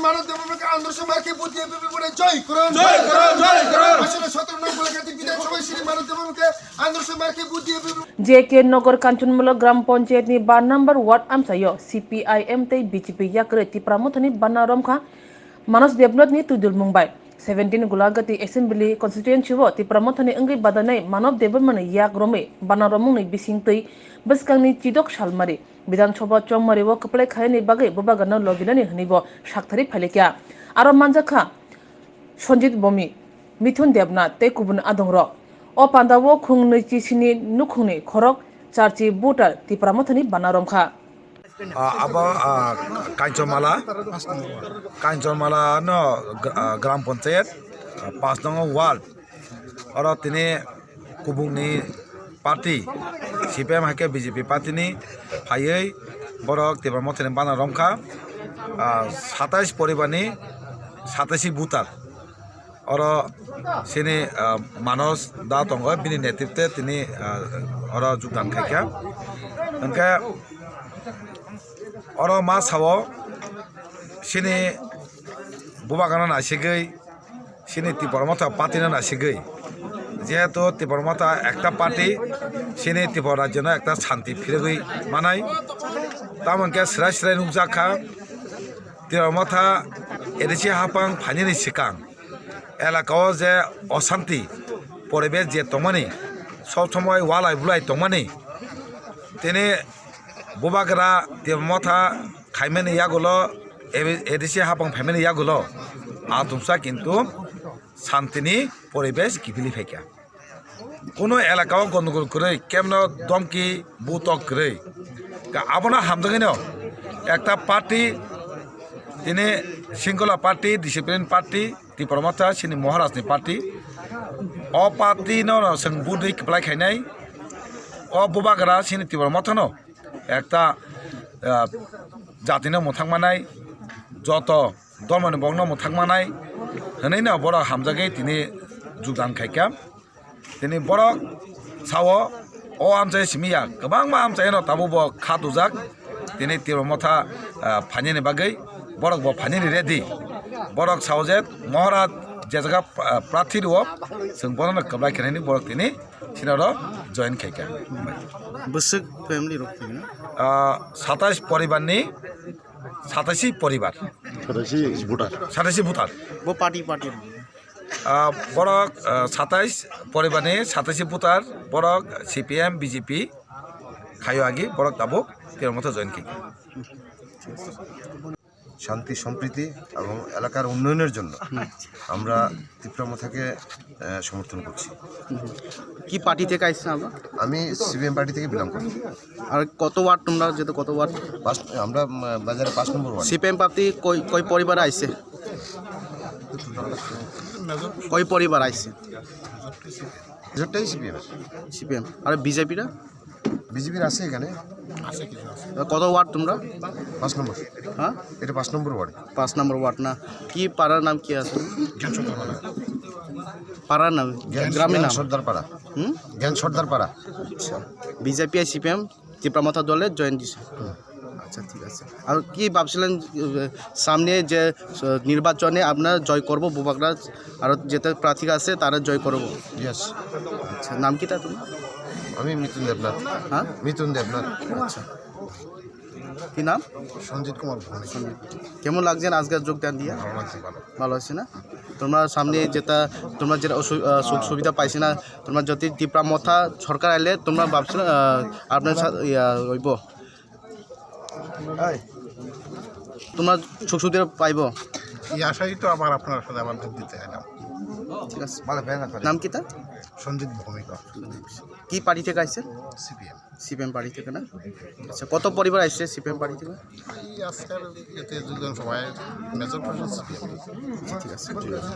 মানব দেবকে আন্দোলন মার্কে বুঝিয়ে বলে জয় করুন আসলে 17 নং গোলাঘাট বিধানসভায় শ্রী মানব দেবকে আন্দোলন মার্কে বুঝিয়ে JK नगर कांचनमुला ग्राम पंचायत नि 12 नंबर वार्ड आमसायो CPIM तै BJP याकरे तिप्रामथनि बनारम खा मानस देवनाथ नि तुदुल मुंबाई 17 गुलागति असेंबली कॉन्स्टिट्यूएंसी वो तिप्रामथनि अंगै बादानाय मानव देवमन याक रमे बनारमनि बिसिंगतै बसकांनि चिदक सालमारि विधानसभा चौमारि वो कपले खायनि बागै बबागन लगिनानि हनिबो साक्थारि फालिक्या आरो मानजाखा सन्जित बमी मिथुन देवनाथ तै कुबुन आदंग्र o pandawo khung nei chisini nukhungni khorok charchi butar tipramothani banaromkha aba Kanchanmala no গ্রাম পঞ্চায়েত 5 নং word aro tini kubungni party CPM haike BJP party ni phaiei borok tipramothani banaromkha 27 poribarni 27 butar oro sini manos da tongo bini netitwe tini oro jugdan khaikya enke oro ma sawo sini bubagana nasigei sini tipormata party na nasigei যেহেতু তিপরমতা একটা party সিনি তিপর রাজ্যে একটা শান্তি ফিরে মানাই তামনকে স্রাই স্রাই নুকজাখা তিপরমতা এদেশি হাপাং ফাইনি সিকাং এলাকাও যে অশান্তি পরিবেশ যে তমানি সবসময় ওয়ালাই বুলাই তমানি তিনি বুবাগরা তিপরমতা খাইমেন ইয়াগুলো এদেশি হাপাং ফাইমেন ইয়াগুলো আতুমসা কিন্তু শান্তিনি পরিবেশ কিফিলি ফেকা কোনো এলাকাও গন্ডগোল করে কেমন দমকি বুতক করে আপনার হামদগেন একটা পার্টি তিনি শৃঙ্খলা পার্টি ডিসিপ্লিন পার্টি তিপরমতা সিনি মহারাজনি পার্টি অ পার্টি নং বুদি কপ্লাই খাইনাই অ বুবাগরা সিনি তিপরমতা একটা জাতিনো মোথাংমানাই যত ধর্মনি বংন মোথাংমানাই হनै না বড় হামজাগে তিনি যোগদান খাইকা তিনি বড় সাও ও আমচাই সিমিয়া গোबां मा আমচাই ন তাবো ব খাতুজাক তিনি তিপরমতা ফানিনি বাগै বড়ক ব ফানিনি রেডি বড়ক সাওজেত মহারাজ যে জায়গা প্রার্থী ও जों বড় কবলাই খেনানি বড়ক তিনি সিনার জয়েন খাইকা বসক ফ্যামিলি রক 27 পরিবারনি 87 পরিবার 87 ভোটার वो पार्टी বড়ক 27 পরিবারনি 87 ভোটার বড়ক CPM BJP খাইও আগি বড়ক তাবো তিপরমতা জয়েন খাইকা শান্তি সম্প্রীতি এবং এলাকার উন্নয়নের জন্য আমরা তিপ্রামথাকে সমর্থন করছি কি পার্টি থেকে আইছেন আমরা আমি CPM পার্টি থেকে বিলং করি আর কত ওয়ার্ড তোমরা যেতে কত ওয়ার্ড আমরা বাজারে 5 নম্বর ওয়ার্ড CPM পার্টি কই পরিবার আইছে কই পরিবার আইছে যেটাই CPM আর বিজেপিরা বিজেপির আছে এখানে কত ওয়ার্ড তোমরা 5 নম্বর হ্যাঁ এটা 5 নম্বর ওয়ার্ড 5 নম্বর ওয়ার্ড না কি পাড়ার নাম কি আছে পাড়ার নাম গ্রামের নাম সর্দার পাড়া জ্ঞান সর্দার পাড়া আচ্ছা বিজেপি আর CPM তিপ্রামথা দলে জয়েন দিছে আচ্ছা ঠিক আছে আর কি ভাবছিলেন সামনে যে নির্বাচনে আপনার জয় করব বুবাগরা আর যেতে প্রার্থী আছে তারা জয় করব ইয়েস আচ্ছা নাম কি তা তুমি আমি মিথুন দেবনাথ হ্যাঁ মিথুন দেবনাথ আচ্ছা কি নাম সঞ্জিত কুমার ভৌমিক কেমন লাগছে আজকের যোগদান দিয়ে ভালো আছে না তোমরা সামনে তোমরা যেটা সুখ সুবিধা পাইছি না তোমরা যদি তিপ্রামথা সরকার আইলে তোমরা ভাবছো আপনার সাথে হইব তোমরা সুখ সুবিধা পাইব এই আশাই তো আবার আপনার সাথে আমার ভোট দিতে এলাম ঠিক আছে নাম কি তা সঞ্জিত ভৌমিক কি পার্টি থেকে আসছে CPM পার্টি থেকে না আচ্ছা কত পরিবার আসছে CPM পার্টি থেকে আজকের এতে দুজন সবাই মেজর পার্সন ঠিক আছে